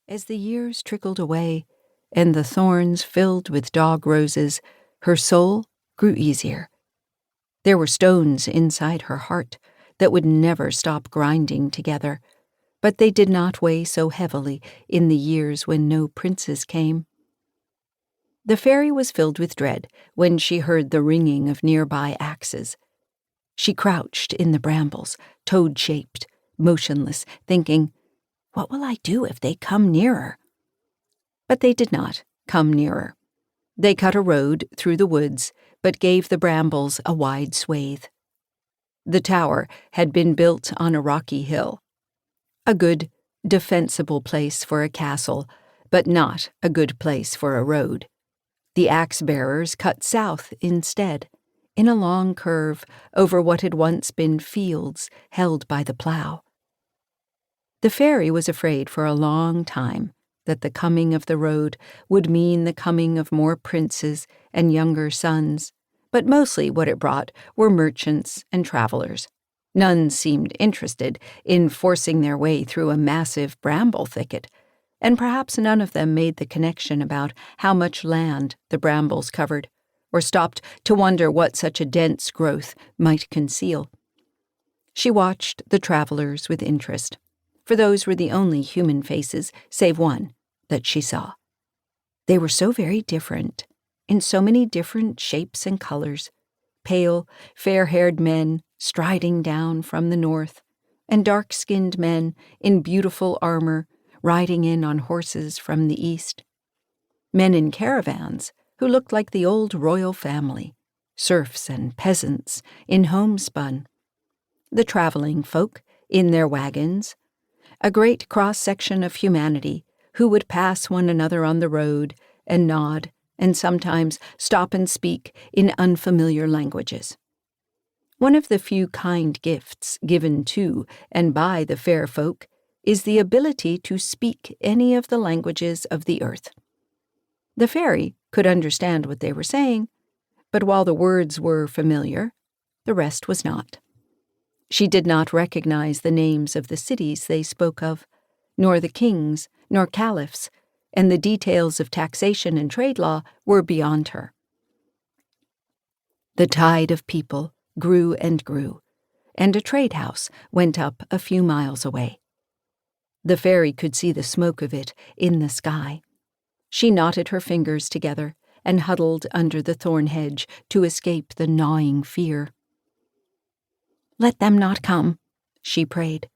As the years trickled away, and the thorns filled with dog roses, her soul grew easier. There were stones inside her heart that would never stop grinding together, but they did not weigh so heavily in the years when no princes came. The fairy was filled with dread when she heard the ringing of nearby axes. She crouched in the brambles, toad-shaped, motionless, thinking, "What will I do if they come nearer?" But they did not come nearer. They cut a road through the woods, but gave the brambles a wide swathe. The tower had been built on a rocky hill. A good, defensible place for a castle, but not a good place for a road. The axe-bearers cut south instead, in a long curve over what had once been fields held by the plow. The fairy was afraid for a long time that the coming of the road would mean the coming of more princes and younger sons, but mostly what it brought were merchants and travelers. None seemed interested in forcing their way through a massive bramble thicket, and perhaps none of them made the connection about how much land the brambles covered, or stopped to wonder what such a dense growth might conceal. She watched the travelers with interest, for those were the only human faces, save one, that she saw. They were so very different, in so many different shapes and colors, pale, fair-haired men striding down from the north, and dark-skinned men in beautiful armor riding in on horses from the east. Men in caravans who looked like the old royal family, serfs and peasants in homespun. The traveling folk in their wagons, a great cross-section of humanity who would pass one another on the road and nod and sometimes stop and speak in unfamiliar languages. One of the few kind gifts given to and by the fair folk is the ability to speak any of the languages of the earth. The fairy could understand what they were saying, but while the words were familiar, the rest was not. She did not recognize the names of the cities they spoke of, nor the kings, nor caliphs, and the details of taxation and trade law were beyond her. The tide of people grew and grew, and a trade house went up a few miles away. The fairy could see the smoke of it in the sky. She knotted her fingers together and huddled under the thornhedge to escape the gnawing fear. "Let them not come," she prayed.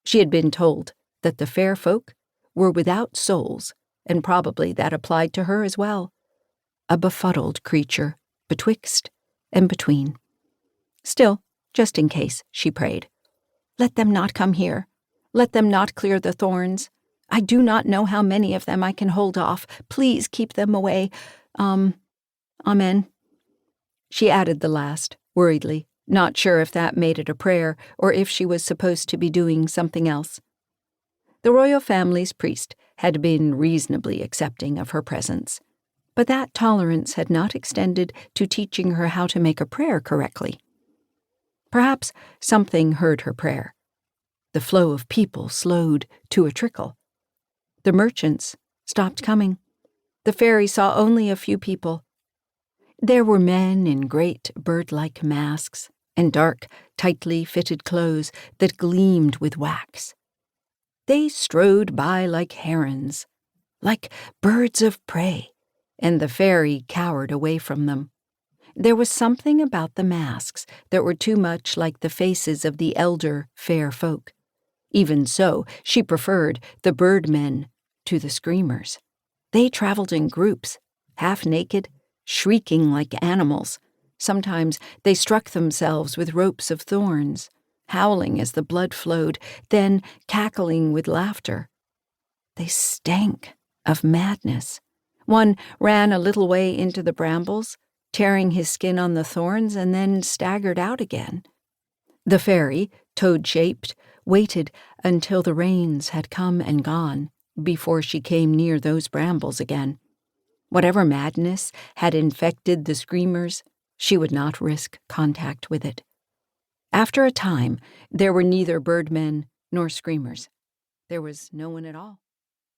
She had been told that the fair folk were without souls, and probably that applied to her as well. A befuddled creature, betwixt and between. Still, just in case, she prayed. "Let them not come here. Let them not clear the thorns. I do not know how many of them I can hold off. Please keep them away. Amen." She added the last, worriedly, not sure if that made it a prayer or if she was supposed to be doing something else. The royal family's priest had been reasonably accepting of her presence, but that tolerance had not extended to teaching her how to make a prayer correctly. Perhaps something heard her prayer. The flow of people slowed to a trickle. The merchants stopped coming. The fairy saw only a few people. There were men in great bird-like masks and dark, tightly fitted clothes that gleamed with wax. They strode by like herons, like birds of prey, and the fairy cowered away from them. There was something about the masks that were too much like the faces of the elder fair folk. Even so, she preferred the birdmen to the screamers. They traveled in groups, half-naked, shrieking like animals. Sometimes they struck themselves with ropes of thorns, howling as the blood flowed, then cackling with laughter. They stank of madness. One ran a little way into the brambles, tearing his skin on the thorns, and then staggered out again. The fairy, toad-shaped, waited until the rains had come and gone before she came near those brambles again. Whatever madness had infected the screamers, she would not risk contact with it. After a time, there were neither birdmen nor screamers. There was no one at all.